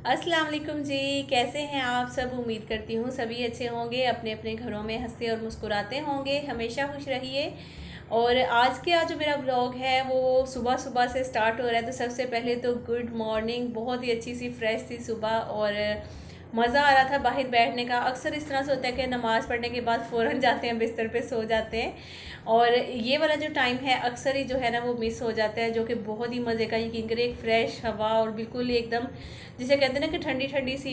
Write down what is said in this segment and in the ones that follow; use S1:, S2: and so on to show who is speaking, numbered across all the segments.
S1: अस्सलाम वालेकुम जी। कैसे हैं आप सब? उम्मीद करती हूँ सभी अच्छे होंगे, अपने अपने घरों में हंसते और मुस्कुराते होंगे। हमेशा खुश रहिए। और आज का जो मेरा ब्लॉग है वो सुबह सुबह से स्टार्ट हो रहा है। तो सबसे पहले तो गुड मॉर्निंग। बहुत ही अच्छी सी फ्रेश थी सुबह और मज़ा आ रहा था बाहर बैठने का। अक्सर इस तरह से होता है कि नमाज़ पढ़ने के बाद फ़ौरन जाते हैं बिस्तर पे सो जाते हैं, और ये वाला जो टाइम है अक्सर ही जो है ना वो मिस हो जाता है, जो कि बहुत ही मज़े का। यकीन करें, एक फ़्रेश हवा और बिल्कुल एकदम जिसे कहते हैं ना कि ठंडी ठंडी सी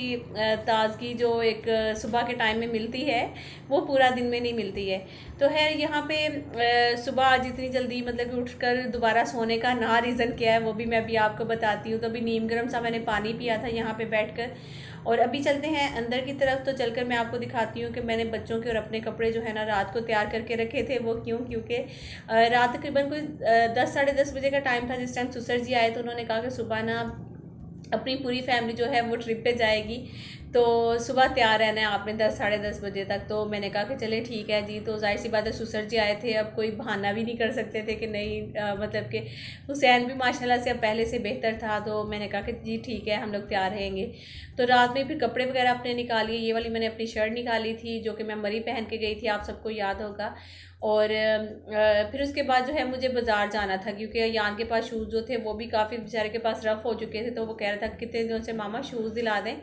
S1: ताज़गी जो एक सुबह के टाइम में मिलती है वो पूरा दिन में नहीं मिलती है। तो है यहाँ पे सुबह आज इतनी जल्दी मतलब कि उठकर दोबारा सोने का ना रीज़न क्या है वो भी मैं अभी आपको बताती हूँ। तो अभी नीम गर्म सा मैंने पानी पिया था यहाँ पे बैठकर, और अभी चलते हैं अंदर की तरफ। तो चलकर मैं आपको दिखाती हूँ कि मैंने बच्चों के और अपने कपड़े जो है ना रात को तैयार करके रखे थे। वो क्यों? क्योंकि रात तकरीबन कोई 10 साढ़े 10 बजे का टाइम था जिस टाइम सुसर जी आए। तो उन्होंने कहा कि सुबह ना अपनी पूरी फैमिली जो है वो ट्रिप पे जाएगी, तो सुबह तैयार रहना है आपने 10 साढ़े 10 बजे तक। तो मैंने कहा कि चले ठीक है जी। तो जाहिर सी बात है सुसर जी आए थे, अब कोई बहाना भी नहीं कर सकते थे कि नहीं मतलब कि हुसैन भी माशाल्लाह से अब पहले से बेहतर था। तो मैंने कहा कि जी ठीक है हम लोग तैयार रहेंगे। तो रात में फिर कपड़े वगैरह अपने निकालिए। ये वाली मैंने अपनी शर्ट निकाली थी जो कि मैं मरी पहन के गई थी, आप सबको याद होगा। और फिर उसके बाद जो है मुझे बाज़ार जाना था, क्योंकि यान के पास शूज़ जो थे वो भी काफ़ी बेचारे के पास रफ़ हो चुके थे। तो वो कह रहा था कितने दिनों से मामा शूज़ दिला दें।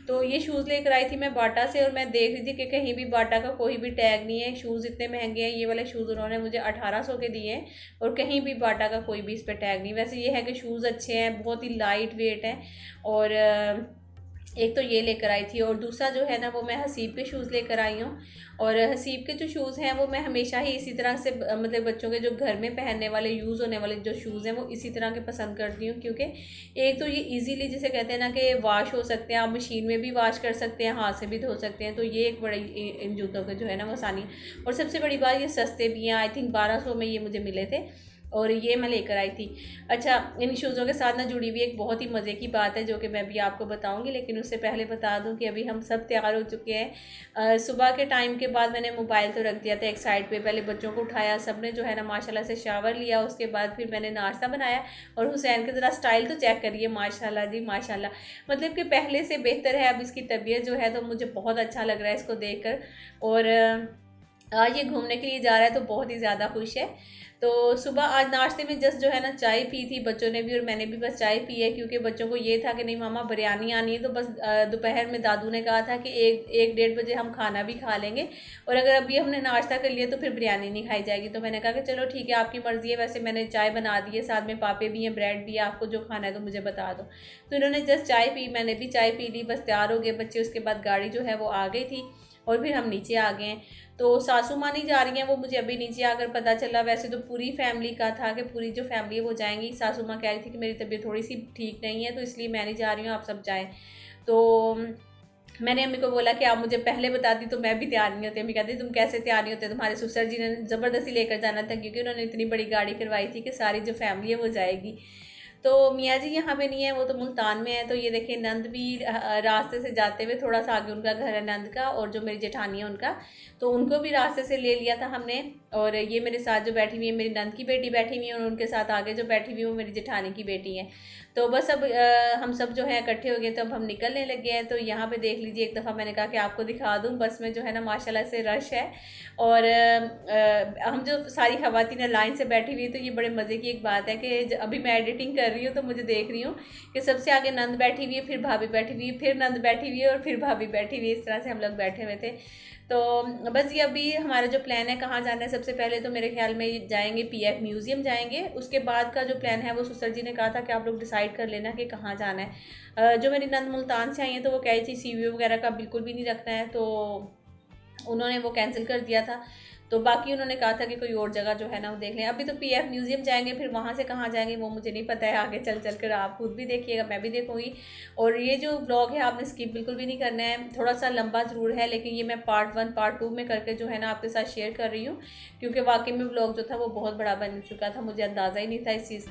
S1: तो ये शूज़ लेकर आई थी मैं बाटा से, और मैं देख रही थी कि कहीं भी बाटा का कोई भी टैग नहीं है। शूज़ इतने महंगे हैं। ये वाले शूज़ उन्होंने मुझे 1800 के दिए हैं, और कहीं भी बाटा का कोई भी इस पर टैग नहीं। वैसे ये है कि शूज़ अच्छे हैं, बहुत ही लाइट वेट हैं। और एक तो ये लेकर आई थी, और दूसरा जो है ना वो मैं हसीब के शूज़ लेकर आई हूँ। और हसीब के जो शूज़ हैं वो मैं हमेशा ही इसी तरह से मतलब बच्चों के जो घर में पहनने वाले यूज़ होने वाले जो शूज़ हैं वो इसी तरह के पसंद करती हूँ, क्योंकि एक तो ये इजीली जिसे कहते हैं ना कि वॉश हो सकते हैं, आप मशीन में भी वॉश कर सकते हैं, हाथ से भी धो सकते हैं। तो ये एक बड़ी इन जूतों के जो है ना वो आसानी। और सबसे बड़ी बात ये सस्ते भी हैं। आई थिंक 1200 में ये मुझे मिले थे, और ये मैं लेकर आई थी। अच्छा, इन शूज़ों के साथ ना जुड़ी हुई एक बहुत ही मज़े की बात है जो कि मैं भी आपको बताऊंगी, लेकिन उससे पहले बता दूं कि अभी हम सब तैयार हो चुके हैं। सुबह के टाइम के बाद मैंने मोबाइल तो रख दिया था एक साइड पे। पहले बच्चों को उठाया, सब ने जो है ना माशाल्लाह से शावर लिया। उसके बाद फिर मैंने नाश्ता बनाया। और हुसैन के ज़रा स्टाइल तो चेक करिए, माशाल्लाह जी माशाल्लाह, मतलब कि पहले से बेहतर है। अब इसकी तबीयत जो है तो मुझे बहुत अच्छा लग रहा है इसको देख कर। और आज ये घूमने के लिए जा रहा है तो बहुत ही ज़्यादा खुश है। तो सुबह आज नाश्ते में जस्ट जो है ना चाय पी थी बच्चों ने भी, और मैंने भी बस चाय पी है, क्योंकि बच्चों को ये था कि नहीं मामा बिरयानी आनी है। तो बस दोपहर में दादू ने कहा था कि एक डेढ़ बजे हम खाना भी खा लेंगे, और अगर अभी हमने नाश्ता कर लिया तो फिर बिरयानी नहीं खाई जाएगी। तो मैंने कहा कि चलो ठीक है आपकी मर्ज़ी है। वैसे मैंने चाय बना दी है, साथ में पापे भी हैं, ब्रेड भी है, आपको जो खाना है तो मुझे बता दो। तो इन्होंने जस्ट चाय पी, मैंने भी चाय पी ली, बस तैयार हो गए बच्चे। उसके बाद गाड़ी जो है वो आ गई थी, और फिर हम नीचे आ गए हैं। तो सासू माँ नहीं जा रही हैं, वो मुझे अभी नीचे आकर पता चला। वैसे तो पूरी फैमिली का था कि पूरी जो फैमिली है वो जाएंगी। सासू माँ कह रही थी कि मेरी तबीयत थोड़ी सी ठीक नहीं है तो इसलिए मैं नहीं जा रही हूँ, आप सब जाएं। तो मैंने अम्मी को बोला कि आप मुझे पहले बता दी तो मैं भी तैयार नहीं होती। अम्मी कहती तुम कैसे तैयार नहीं होते, तुम्हारे ससुर जी ने ज़बरदस्ती लेकर जाना था, क्योंकि उन्होंने इतनी बड़ी गाड़ी करवाई थी कि सारी जो फैमिली है वो जाएगी। तो मियाँ जी यहाँ पे नहीं है, वो तो मुल्तान में है। तो ये देखिए नंद भी रास्ते से जाते हुए, थोड़ा सा आगे उनका घर है नंद का, और जो मेरी जेठानी है उनका, तो उनको भी रास्ते से ले लिया था हमने। और ये मेरे साथ जो बैठी हुई है मेरी नंद की बेटी बैठी हुई है, और उनके साथ आगे जो बैठी हुई है वो मेरी जेठानी की बेटी है। तो बस अब हम सब जो है इकट्ठे हो गए, तो अब हम निकलने लगे हैं। तो यहाँ पे देख लीजिए, एक दफ़ा मैंने कहा कि आपको दिखा दूँ, बस में जो है ना माशाल्लाह से रश है। और हम जो सारी ख़वातीन लाइन से बैठी हुई है। तो ये बड़े मज़े की एक बात है कि अभी मैं एडिटिंग कर रही हूँ तो मुझे देख रही हूँ कि सबसे आगे नंद बैठी हुई है, फिर भाभी बैठी हुई है, फिर नंद बैठी हुई है, और फिर भाभी बैठी हुई है। इस तरह से हम लोग बैठे हुए थे। तो बस ये अभी हमारा जो प्लान है कहाँ जाना है, सबसे पहले तो मेरे ख्याल में जाएंगे पीएफ म्यूज़ियम जाएंगे। उसके बाद का जो प्लान है वो सुसर जी ने कहा था कि आप लोग डिसाइड कर लेना कि कहाँ जाना है। जो मेरी नंद मुल्तान से आई है तो वो कह रही थी सीवी वगैरह का बिल्कुल भी नहीं रखना है, तो उन्होंने वो कैंसिल कर दिया था। तो बाकी उन्होंने कहा था कि कोई और जगह जो है ना वो देख लें। अभी तो पीएफ म्यूज़ियम जाएंगे, फिर वहाँ से कहाँ जाएंगे वो मुझे नहीं पता है। आगे चल चल कर आप खुद भी देखिएगा, मैं भी देखूँगी। और ये जो ब्लॉग है आपने स्किप बिल्कुल भी नहीं करना है। थोड़ा सा लंबा ज़रूर है, लेकिन ये मैं पार्ट 1 पार्ट 2 में करके जो है ना आपके साथ शेयर कर रही हूँ, क्योंकि वाकई में ब्लॉग जो था वो बहुत बड़ा बन चुका था, मुझे अंदाज़ा ही नहीं था इस चीज़।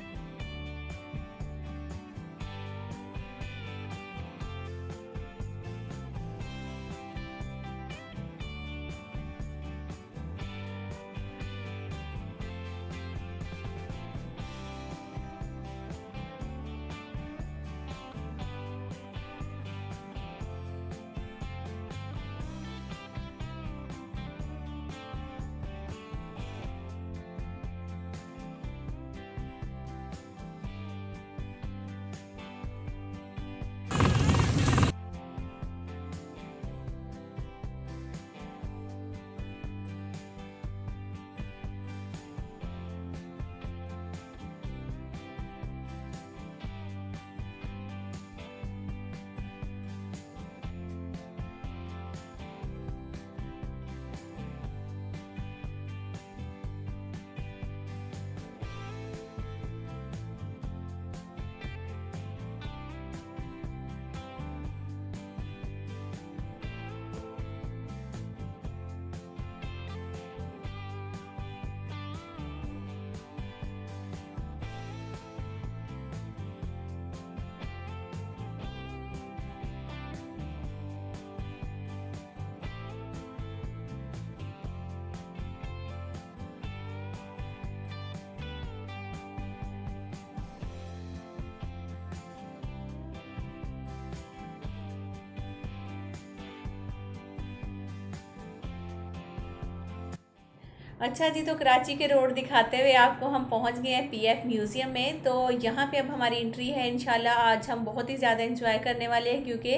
S1: अच्छा जी, तो कराची के रोड दिखाते हुए आपको हम पहुंच गए हैं पीएफ म्यूज़ियम में। तो यहाँ पे अब हमारी एंट्री है। इंशाल्लाह आज हम बहुत ही ज़्यादा एंजॉय करने वाले हैं, क्योंकि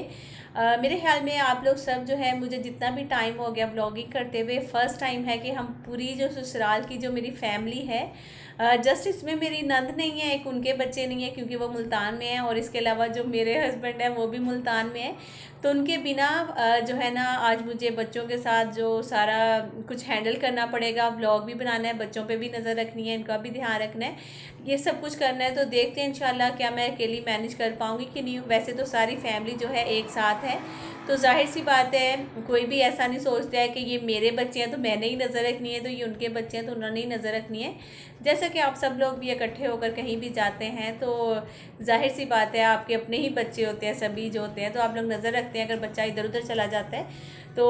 S1: मेरे ख्याल में आप लोग सब जो है, मुझे जितना भी टाइम हो गया ब्लॉगिंग करते हुए, फ़र्स्ट टाइम है कि हम पूरी जो ससुराल की जो मेरी फैमिली है, जस्ट इसमें मेरी नंद नहीं है, एक उनके बच्चे नहीं है क्योंकि वो मुल्तान में है, और इसके अलावा जो मेरे हस्बैंड हैं वो भी मुल्तान में है। तो उनके बिना जो है ना, आज मुझे बच्चों के साथ जो सारा कुछ हैंडल करना पड़ेगा, व्लॉग भी बनाना है, बच्चों पे भी नज़र रखनी है, इनका भी ध्यान रखना है, ये सब कुछ करना है। तो देखते हैं इंशाल्लाह क्या मैं अकेली मैनेज कर पाऊँगी कि नहीं। वैसे तो सारी फैमिली जो है एक साथ है, तो जाहिर सी बात है कोई भी ऐसा नहीं सोचता है कि ये मेरे बच्चे हैं तो मैंने ही नज़र रखनी है, तो ये उनके बच्चे हैं तो उन्होंने ही नज़र रखनी है। जैसा कि आप सब लोग भी इकट्ठे होकर कहीं भी जाते हैं तो जाहिर सी बात है आपके अपने ही बच्चे होते हैं, सभी जो होते हैं, तो आप लोग नज़र रखते हैं। अगर बच्चा इधर उधर चला जाता है तो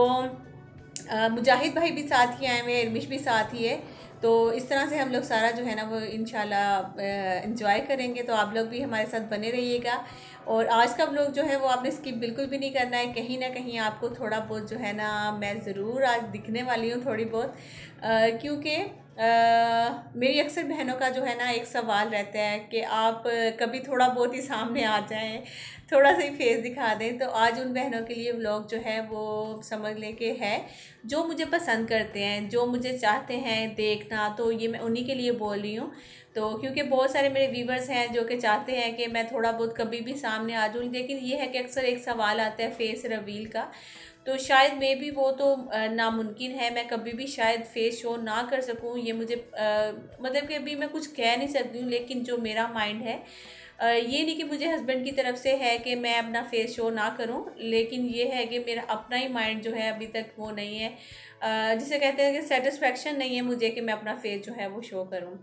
S1: मुजाहिद भाई भी साथ ही आए हुए हैं, इरमिश भी साथ ही है। तो इस तरह से हम लोग सारा जो है ना वो इंशाल्लाह इंजॉय करेंगे। तो आप लोग भी हमारे साथ बने रहिएगा, और आज का व्लॉग जो है वो आपने स्किप बिल्कुल भी नहीं करना है। कहीं ना कहीं आपको थोड़ा बहुत जो है ना, मैं ज़रूर आज दिखने वाली हूँ थोड़ी बहुत, क्योंकि मेरी अक्सर बहनों का जो है ना एक सवाल रहता है कि आप कभी थोड़ा बहुत ही सामने आ जाएं, थोड़ा सा ही फेस दिखा दें। तो आज उन बहनों के लिए व्लॉग जो है वो समझ लें कि है, जो मुझे पसंद करते हैं, जो मुझे चाहते हैं देखना, तो ये मैं उन्हीं के लिए बोल रही हूँ। तो क्योंकि बहुत सारे मेरे व्यूवर्स हैं जो कि चाहते हैं कि मैं थोड़ा बहुत कभी भी सामने आ जाऊँ, लेकिन ये है कि अक्सर एक सवाल आता है फेस रिवील का। तो शायद मे भी वो तो नामुमकिन है, मैं कभी भी शायद फेस शो ना कर सकूं। ये मुझे मतलब कि अभी मैं कुछ कह नहीं सकती हूँ, लेकिन जो मेरा माइंड है, ये नहीं कि मुझे हस्बैंड की तरफ से है कि मैं अपना फेस शो ना करूं, लेकिन ये है कि मेरा अपना ही माइंड जो है अभी तक वो नहीं है, जिसे कहते हैं कि सेटिस्फेक्शन नहीं है मुझे कि मैं अपना फेस जो है वो शो करूं।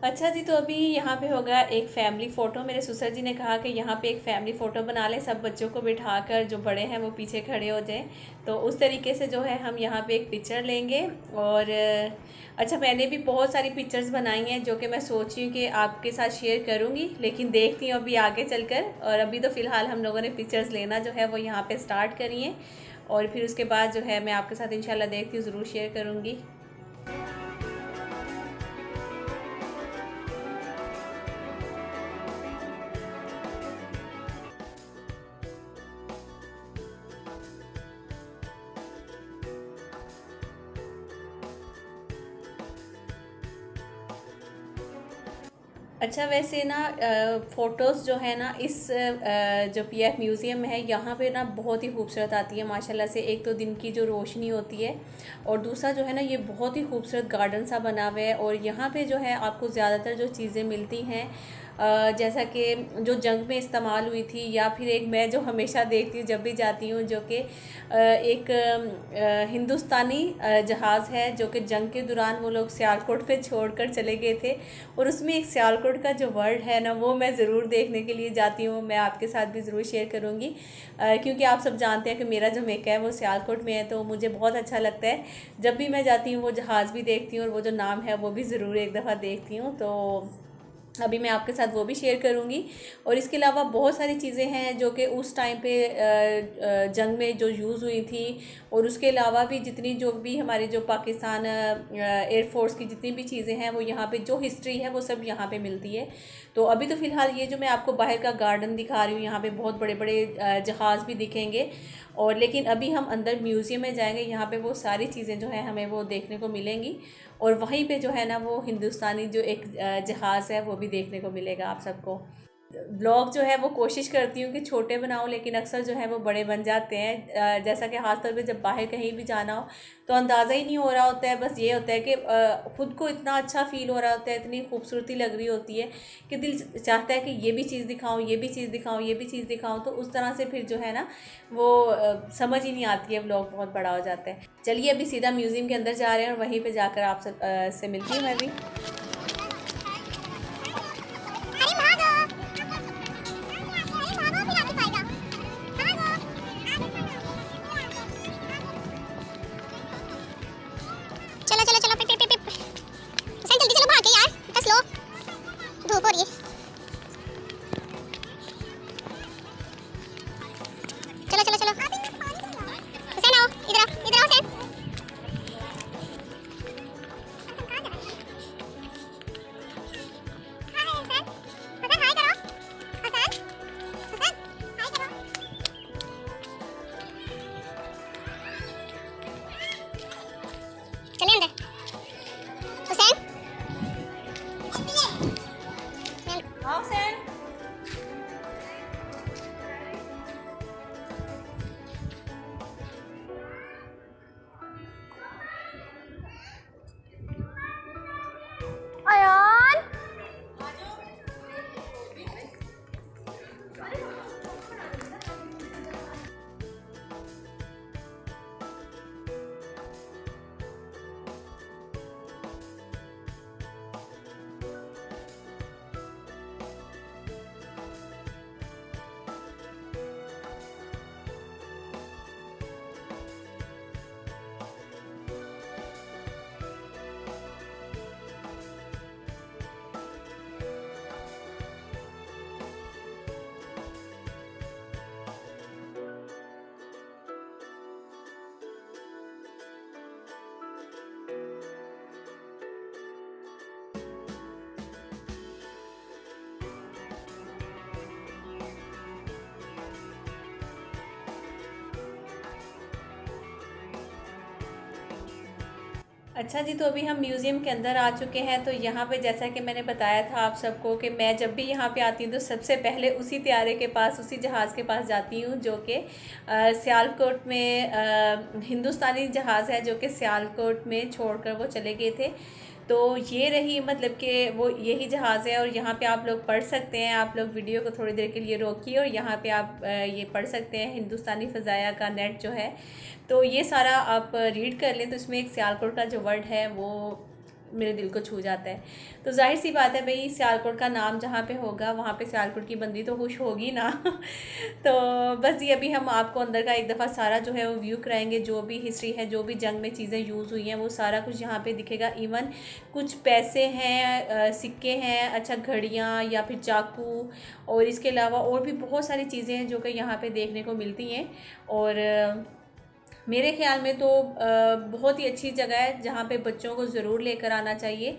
S1: अच्छा जी, तो अभी यहाँ पे होगा एक फैमिली फ़ोटो। मेरे ससुर जी ने कहा कि यहाँ पे एक फ़ैमिली फ़ोटो बना लें, सब बच्चों को बिठाकर, जो बड़े हैं वो पीछे खड़े हो जाएं। तो उस तरीके से जो है हम यहाँ पे एक पिक्चर लेंगे। और अच्छा, मैंने भी बहुत सारी पिक्चर्स बनाई हैं जो कि मैं सोच रही हूँ कि आपके साथ शेयर करूँगी, लेकिन देखती हूँ अभी आगे चलकर। और अभी तो फ़िलहाल हम लोगों ने पिक्चर्स लेना जो है वो यहाँ पर स्टार्ट करी है, और फिर उसके बाद जो है मैं आपके साथ इंशाल्लाह देखती हूँ, ज़रूर शेयर करूँगी। अच्छा, वैसे ना फ़ोटोज़ जो है ना इस जो पीएफ म्यूज़ियम है यहाँ पे ना बहुत ही खूबसूरत आती है माशाल्लाह से। एक तो दिन की जो रोशनी होती है और दूसरा जो है ना ये बहुत ही खूबसूरत गार्डन सा बना हुआ है। और यहाँ पे जो है आपको ज़्यादातर जो चीज़ें मिलती हैं जैसा कि जो जंग में इस्तेमाल हुई थी, या फिर एक मैं जो हमेशा देखती हूँ जब भी जाती हूँ, जो कि एक हिंदुस्तानी जहाज़ है जो कि जंग के दौरान वो लोग सियालकोट पे छोड़कर चले गए थे। और उसमें एक सियालकोट का जो वर्ड है ना वो मैं ज़रूर देखने के लिए जाती हूँ। मैं आपके साथ भी ज़रूर शेयर करूँगी क्योंकि आप सब जानते हैं कि मेरा जो मेका है वो सियालकोट में है, तो मुझे बहुत अच्छा लगता है जब भी मैं जाती हूँ वो जहाज़ भी देखती हूँ और वो जो नाम है वो भी ज़रूर एक दफ़ा देखती हूँ। तो अभी मैं आपके साथ वो भी शेयर करूँगी। और इसके अलावा बहुत सारी चीज़ें हैं जो कि उस टाइम पे जंग में जो यूज़ हुई थी। और उसके अलावा भी जितनी जो भी हमारे जो पाकिस्तान एयरफोर्स की जितनी भी चीज़ें हैं वो यहाँ पे जो हिस्ट्री है वो सब यहाँ पे मिलती है। तो अभी तो फ़िलहाल ये जो मैं आपको बाहर का गार्डन दिखा रही हूँ, यहाँ पे बहुत बड़े बड़े जहाज़ भी दिखेंगे। और लेकिन अभी हम अंदर म्यूज़ियम में जाएंगे, यहाँ पे वो सारी चीज़ें जो है हमें वो देखने को मिलेंगी। और वहीं पे जो है ना वो हिंदुस्तानी जो एक जहाज़ है वो भी देखने को मिलेगा आप सबको। ब्लॉग जो है वो कोशिश करती हूँ कि छोटे बनाऊँ, लेकिन अक्सर जो है वो बड़े बन जाते हैं। जैसा कि ख़ास तौर पे जब बाहर कहीं भी जाना हो तो अंदाज़ा ही नहीं हो रहा होता है। बस ये होता है कि ख़ुद को इतना अच्छा फ़ील हो रहा होता है, इतनी खूबसूरती लग रही होती है कि दिल चाहता है कि ये भी चीज़ दिखाऊँ, ये भी चीज़ दिखाऊँ, ये भी चीज़ दिखाऊँ। तो उस तरह से फिर जो है ना वो समझ ही नहीं आती है, ब्लॉग बहुत बड़ा हो जाता है। चलिए अभी सीधा म्यूज़ियम के अंदर जा रहे हैं और वहीं पर जाकर आप सब से मिलती हूँ मैं भी।
S2: चलो चलो चलो, पिप पिप पिप पिप। हुसैन जल्दी चलो, भाग के यार, इतना स्लो, धूप हो रही है। चलो चलो चलो, हुसैन आओ, इधर आओ, इधर आओ हुसैन। चले अंदर हुसैन।
S1: हाँ हुसैन।
S2: अयान
S1: अच्छा जी, तो अभी हम म्यूज़ियम के अंदर आ चुके हैं। तो यहाँ पे जैसा कि मैंने बताया था आप सबको कि मैं जब भी यहाँ पे आती हूँ तो सबसे पहले उसी त्यारे के पास, उसी जहाज़ के पास जाती हूँ जो कि सियालकोट में हिंदुस्तानी जहाज़ है जो कि सियालकोट में छोड़कर वो चले गए थे। तो ये रही, मतलब कि वो यही जहाज़ है। और यहाँ पे आप लोग पढ़ सकते हैं, आप लोग वीडियो को थोड़ी देर के लिए रोकिए और यहाँ पे आप ये पढ़ सकते हैं हिंदुस्तानी फ़ज़ाया का नेट जो है। तो ये सारा आप रीड कर लें तो इसमें एक सियालकोट का जो वर्ड है वो मेरे दिल को छू जाता है। तो जाहिर सी बात है भाई, सियालकोट का नाम जहाँ पे होगा वहाँ पे सियालकोट की बंदी तो खुश होगी ना। तो बस ये अभी हम आपको अंदर का एक दफ़ा सारा जो है वो व्यू कराएंगे। जो भी हिस्ट्री है, जो भी जंग में चीज़ें यूज़ हुई हैं वो सारा कुछ यहाँ पे दिखेगा। इवन कुछ पैसे हैं, सिक्के हैं, अच्छा घड़ियाँ या फिर चाकू, और इसके अलावा और भी बहुत सारी चीज़ें हैं जो कि यहाँ पर देखने को मिलती हैं। और मेरे ख़्याल में तो बहुत ही अच्छी जगह है जहाँ पे बच्चों को ज़रूर लेकर आना चाहिए।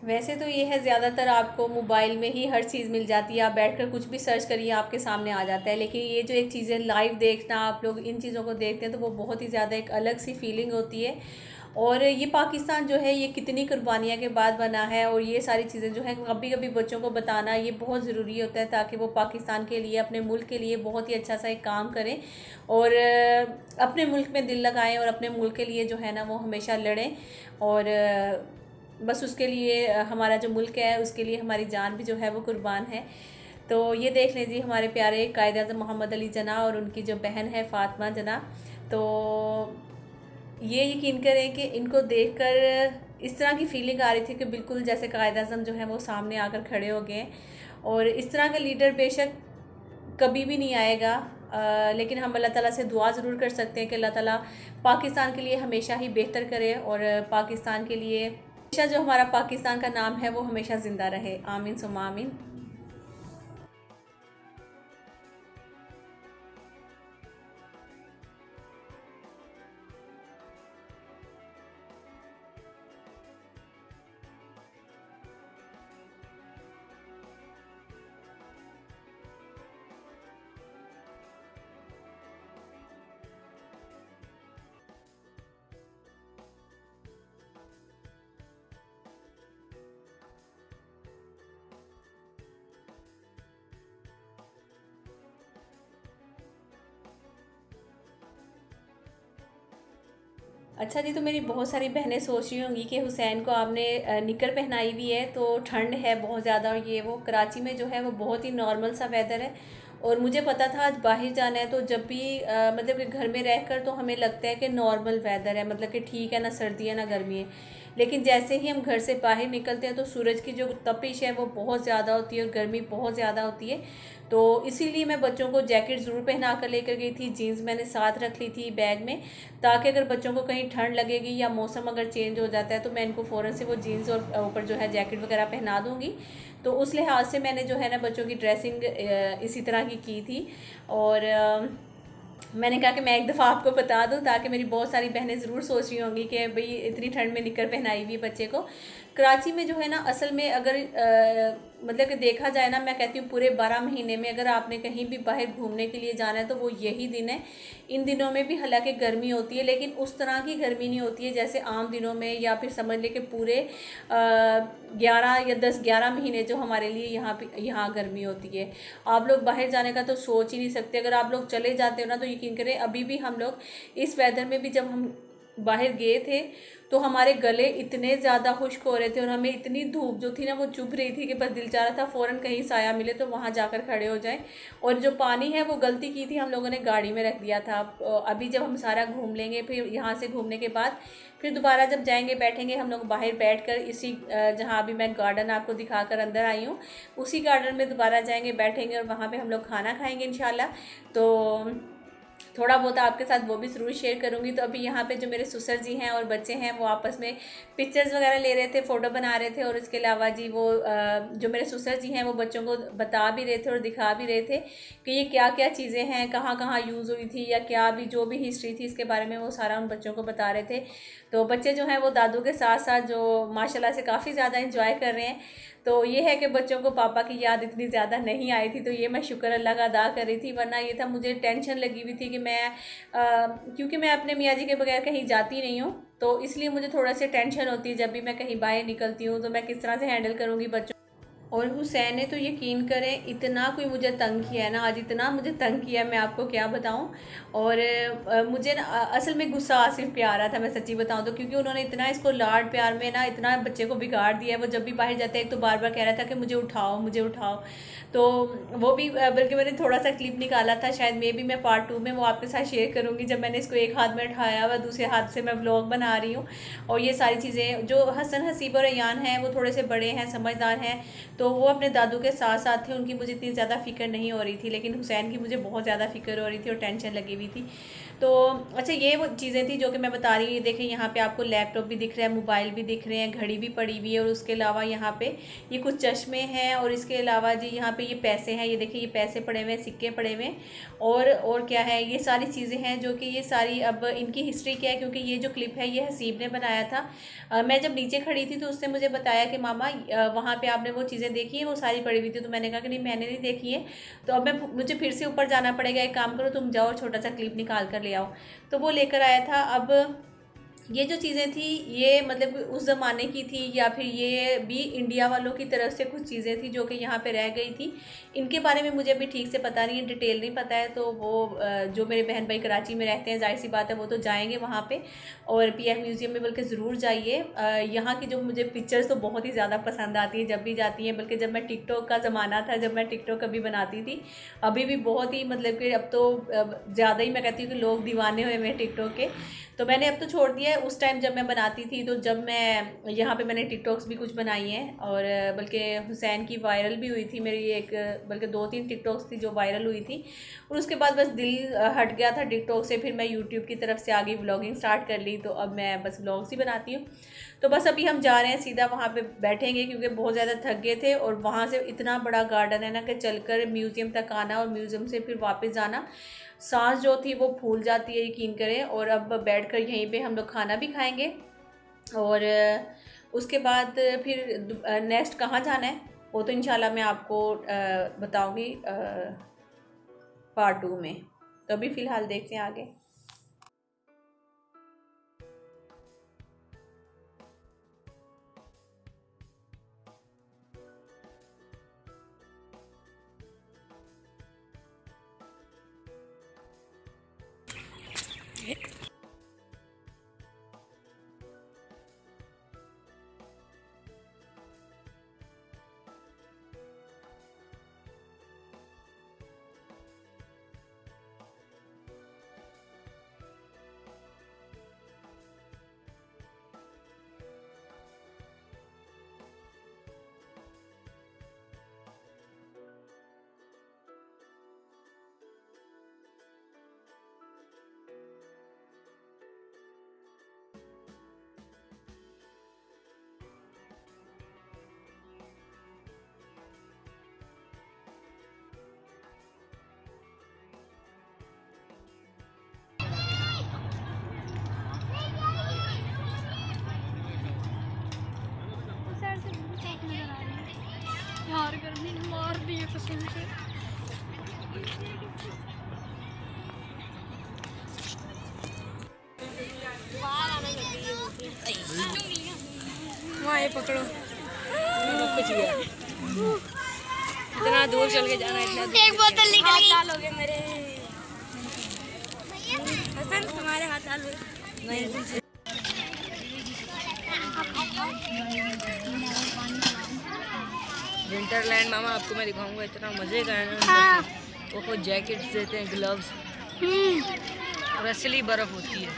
S1: वैसे तो ये है, ज़्यादातर आपको मोबाइल में ही हर चीज़ मिल जाती है, आप बैठकर कुछ भी सर्च करिए आपके सामने आ जाता है। लेकिन ये जो एक चीज़ें लाइव देखना, आप लोग इन चीज़ों को देखते हैं तो वो बहुत ही ज़्यादा एक अलग सी फीलिंग होती है। और ये पाकिस्तान जो है ये कितनी कुर्बानियाँ के बाद बना है, और ये सारी चीज़ें जो है कभी कभी बच्चों को बताना ये बहुत ज़रूरी होता है, ताकि वो पाकिस्तान के लिए, अपने मुल्क के लिए बहुत ही अच्छा सा एक काम करें और अपने मुल्क में दिल लगाएं और अपने मुल्क के लिए जो है ना वो हमेशा लड़ें। और बस उसके लिए हमारा जो मुल्क है उसके लिए हमारी जान भी जो है वो कुर्बान है। तो ये देख लीजिए हमारे प्यारे कायद-ए-आज़म मोहम्मद अली जना और उनकी जो बहन है फ़ातिमा जना। तो ये यकीन करें कि इनको देखकर इस तरह की फीलिंग आ रही थी कि बिल्कुल जैसे कायद-ए-आज़म जो है वो सामने आकर खड़े हो गए। और इस तरह का लीडर बेशक कभी भी नहीं आएगा, लेकिन हम अल्लाह ताला से दुआ ज़रूर कर सकते हैं कि अल्लाह ताला पाकिस्तान के लिए हमेशा ही बेहतर करे, और पाकिस्तान के लिए हमेशा जो हमारा पाकिस्तान का नाम है वो हमेशा ज़िंदा रहे। आमीन सुम्मा आमीन। अच्छा जी, तो मेरी बहुत सारी बहनें सोच रही होंगी कि हुसैन को आपने निकर पहनाई हुई है, तो ठंड है बहुत ज़्यादा, और ये वो कराची में जो है वो बहुत ही नॉर्मल सा वेदर है। और मुझे पता था आज बाहर जाना है, तो जब भी मतलब कि घर में रहकर तो हमें लगता है कि नॉर्मल वेदर है, मतलब कि ठीक है, ना सर्दी है ना गर्मी है। लेकिन जैसे ही हम घर से बाहर निकलते हैं तो सूरज की जो तपिश है वो बहुत ज़्यादा होती है और गर्मी बहुत ज़्यादा होती है। तो इसीलिए मैं बच्चों को जैकेट ज़रूर पहना कर लेकर गई थी, जीन्स मैंने साथ रख ली थी बैग में, ताकि अगर बच्चों को कहीं ठंड लगेगी या मौसम अगर चेंज हो जाता है तो मैं इनको फ़ौरन से वो जीन्स और ऊपर जो है जैकेट वगैरह पहना दूँगी। तो उस लिहाज से मैंने जो है ना बच्चों की ड्रेसिंग इसी तरह की थी। और मैंने कहा कि मैं एक दफ़ा आपको बता दूं, ताकि मेरी बहुत सारी बहनें ज़रूर सोच रही होंगी कि भाई इतनी ठंड में निकर पहनाई हुई बच्चे को। कराची में जो है ना असल में अगर मतलब कि देखा जाए ना, मैं कहती हूँ पूरे 12 महीने में अगर आपने कहीं भी बाहर घूमने के लिए जाना है तो वो यही दिन है। इन दिनों में भी हालांकि गर्मी होती है, लेकिन उस तरह की गर्मी नहीं होती है जैसे आम दिनों में, या फिर समझ लें कि पूरे 11 या 10-11 महीने जो हमारे लिए यहाँ गर्मी होती है। आप लोग बाहर जाने का तो सोच ही नहीं सकते। अगर आप लोग चले जाते हो ना तो यकीन करें, अभी भी हम लोग इस वेदर में भी जब हम बाहर गए थे तो हमारे गले इतने ज़्यादा खुश्क हो रहे थे और हमें इतनी धूप जो थी ना वो चुभ रही थी कि बस दिल चाह रहा था फ़ौरन कहीं साया मिले तो वहाँ जाकर खड़े हो जाएं। और जो पानी है वो गलती की थी, हम लोगों ने गाड़ी में रख दिया था। अभी जब हम सारा घूम लेंगे, फिर यहाँ से घूमने के बाद फिर दोबारा जब जाएंगे बैठेंगे हम लोग बाहर बैठकर, इसी जहाँ अभी मैं गार्डन आपको दिखाकर अंदर आई हूँ उसी गार्डन में दोबारा जाएंगे बैठेंगे और वहाँ पे हम लोग खाना खाएंगे इंशाल्लाह। तो थोड़ा बहुत आपके साथ वो भी ज़रूर शेयर करूँगी। तो अभी यहाँ पे जो मेरे ससुर जी हैं और बच्चे हैं वो आपस में पिक्चर्स वगैरह ले रहे थे, फ़ोटो बना रहे थे। और इसके अलावा जी वो जो मेरे ससुर जी हैं वो बच्चों को बता भी रहे थे और दिखा भी रहे थे कि ये क्या क्या चीज़ें हैं, कहाँ कहाँ यूज़ हुई थी, या क्या भी जो भी हिस्ट्री थी इसके बारे में वो सारा उन बच्चों को बता रहे थे। तो बच्चे जो हैं वो दादू के साथ साथ जो माशाल्लाह से काफ़ी ज़्यादा इंजॉय कर रहे हैं। तो ये है कि बच्चों को पापा की याद इतनी ज़्यादा नहीं आई थी, तो ये मैं शुक्र अल्लाह का अदा कर रही थी। वरना ये था मुझे टेंशन लगी हुई थी कि मैं क्योंकि मैं अपने मियाँ जी के बगैर कहीं जाती नहीं हूँ, तो इसलिए मुझे थोड़ा सी टेंशन होती है जब भी मैं कहीं बाहर निकलती हूँ तो मैं किस तरह से हैंडल करूँगी बच्चों। और हुसैन ने तो यकीन करें इतना कोई मुझे तंग किया है ना, आज इतना मुझे तंग किया मैं आपको क्या बताऊं। और मुझे ना असल में गुस्सा आसिफ पे आ रहा था, मैं सच्ची बताऊं तो, क्योंकि उन्होंने इतना इसको लाड प्यार में ना इतना बच्चे को बिगाड़ दिया है। वो जब भी बाहर जाता है एक तो बार बार कह रहा था कि मुझे उठाओ मुझे उठाओ। तो वो भी बल्कि मैंने थोड़ा सा क्लिप निकाला था, शायद मे भी मैं पार्ट 2 में वो आपके साथ शेयर करूँगी, जब मैंने इसको एक हाथ में उठाया हुआ दूसरे हाथ से मैं व्लॉग बना रही हूँ। और ये सारी चीज़ें जो हसन हसीब और अयान हैं वो थोड़े से बड़े हैं समझदार हैं, तो वो अपने दादू के साथ साथ थे, उनकी मुझे इतनी ज़्यादा फ़िक्र नहीं हो रही थी। लेकिन हुसैन की मुझे बहुत ज़्यादा फ़िक्र हो रही थी और टेंशन लगी हुई थी। तो अच्छा ये वो चीज़ें थी जो कि मैं बता रही हूँ। ये देखें यहाँ पे आपको लैपटॉप भी दिख रहा है, मोबाइल भी दिख रहे हैं, घड़ी भी पड़ी हुई है, और उसके अलावा यहाँ पे ये कुछ चश्मे हैं। और इसके अलावा जी यहाँ पे ये पैसे हैं, ये देखिए ये पैसे पड़े हुए हैं, सिक्के पड़े हुए हैं। और क्या है, ये सारी चीज़ें हैं जो कि ये सारी अब इनकी हिस्ट्री क्या है, क्योंकि ये जो क्लिप है ये हसीब ने बनाया था। मैं जब नीचे खड़ी थी तो उसने मुझे बताया कि मामा वहाँ पे आपने वो चीज़ें देखी हैं, वो सारी पड़ी हुई थी। तो मैंने कहा कि नहीं मैंने नहीं देखी है, तो अब मुझे फिर से ऊपर जाना पड़ेगा। एक काम करो तुम जाओ छोटा सा क्लिप निकाल कर ले आओ। तो वो लेकर आया था। अब ये जो चीज़ें थी ये मतलब उस ज़माने की थी या फिर ये भी इंडिया वालों की तरफ से कुछ चीज़ें थी जो कि यहाँ पे रह गई थी। इनके बारे में मुझे अभी ठीक से पता नहीं है, डिटेल नहीं पता है। तो वो जो मेरे बहन भाई कराची में रहते हैं, ज़ाहिर सी बात है वो तो जाएंगे वहाँ पे और पीएफ म्यूज़ियम में, बल्कि ज़रूर जाइए। यहाँ की जो मुझे पिक्चर्स तो बहुत ही ज़्यादा पसंद आती है जब भी जाती हैं, बल्कि जब मैं टिकटॉक का ज़माना था, जब मैं टिकटॉक कभी बनाती थी, अभी भी बहुत ही मतलब कि अब तो ज़्यादा ही मैं कहती हूँ कि लोग दीवाने हुए हैं टिकटॉक के। तो मैंने अब तो छोड़ दिया है। उस टाइम जब मैं बनाती थी, तो जब मैं यहाँ पे मैंने टिकटॉक्स भी कुछ बनाई हैं और बल्कि हुसैन की वायरल भी हुई थी मेरी एक, बल्कि 2-3 टिकटॉक्स थी जो वायरल हुई थी। और उसके बाद बस दिल हट गया था टिकटॉक से, फिर मैं यूट्यूब की तरफ से आगे व्लॉगिंग स्टार्ट कर ली। तो अब मैं बस व्लॉग्स ही बनाती हूँ। तो बस अभी हम जा रहे हैं, सीधा वहाँ पे बैठेंगे क्योंकि बहुत ज़्यादा थक गए थे। और वहाँ से इतना बड़ा गार्डन है ना कि चलकर म्यूज़ियम तक आना और म्यूज़ियम से फिर वापस जाना, सांस जो थी वो फूल जाती है, यकीन करें। और अब बैठकर यहीं पे हम लोग खाना भी खाएंगे और उसके बाद फिर नेक्स्ट कहाँ जाना है वो तो इंशाल्लाह मैं आपको बताऊंगी पार्ट 2 में। तो अभी फ़िलहाल देखते हैं आगे।
S2: यार गर्मी ने मार दी है कसम से। वहाँ ये पकड़ो, कुछ गया इतना दूर चल के जाना है, इतना एक बोतल निकल गई। हाथ डालोगे मेरे हसन, तुम्हारे हाथ डालोगे नहीं।
S3: विंटरलैंड मामा आपको मैं दिखाऊंगा, इतना मजे का है ना। वो कुछ जैकेट्स देते हैं, ग्लव्स और असली बर्फ होती है।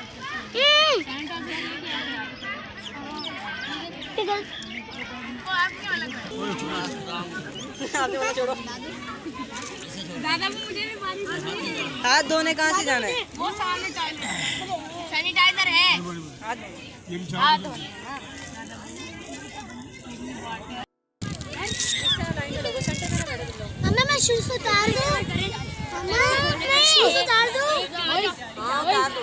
S2: दादा मुझे भी पानी दीजिए।
S3: हाथ धोने कहाँ से जाना है?
S2: वो सामने सैनिटाइजर है। हाथ धोने मम्मा मैं शूज उतार दूं? मम्मा शूज उतार दूं?
S3: हाँ उतार दो।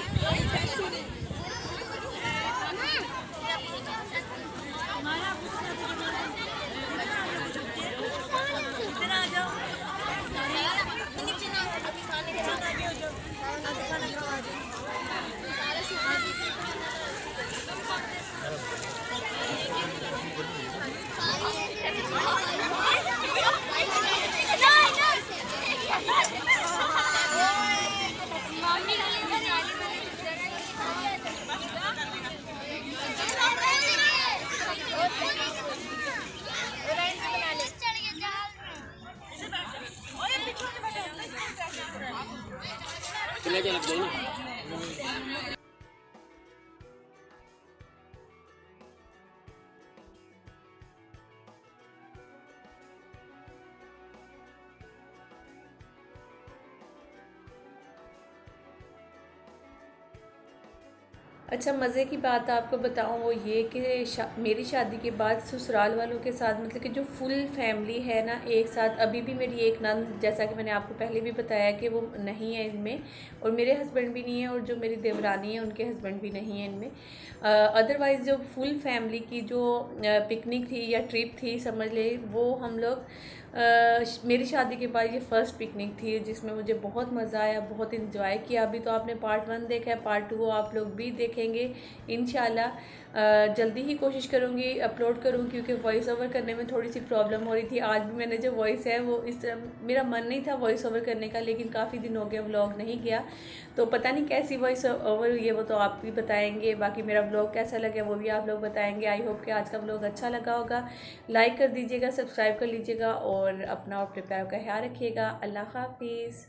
S1: अच्छा, मज़े की बात आपको बताऊं वो ये कि मेरी शादी के बाद ससुराल वालों के साथ मतलब कि जो फुल फैमिली है ना एक साथ, अभी भी मेरी एक नंद, जैसा कि मैंने आपको पहले भी बताया कि वो नहीं है इनमें, और मेरे हस्बैंड भी नहीं है, और जो मेरी देवरानी है उनके हस्बैंड भी नहीं है इनमें। अदरवाइज़ जो फुल फैमिली की जो पिकनिक थी या ट्रिप थी समझ ले, वो हम लोग मेरी शादी के बाद ये फ़र्स्ट पिकनिक थी जिसमें मुझे बहुत मज़ा आया, बहुत इन्जॉय किया। अभी तो आपने पार्ट 1 देखा है, पार्ट 2 आप लोग भी देखेंगे इंशाल्लाह। जल्दी ही कोशिश करूँगी अपलोड करूँ, क्योंकि वॉइस ओवर करने में थोड़ी सी प्रॉब्लम हो रही थी। आज भी मैंने जो वॉइस है वो मेरा मन नहीं था वॉइस ओवर करने का, लेकिन काफ़ी दिन हो गया व्लॉग नहीं किया, तो पता नहीं कैसी वॉइस ओवर हुई है वो तो आप भी बताएंगे। बाकी मेरा व्लॉग कैसा लगे वो भी आप लोग बताएंगे। आई होप कि आज का व्लॉग अच्छा लगा होगा। लाइक कर दीजिएगा, सब्सक्राइब कर लीजिएगा और अपना और अपने प्यार का ख्याल रखिएगा। अल्लाह हाफिज़।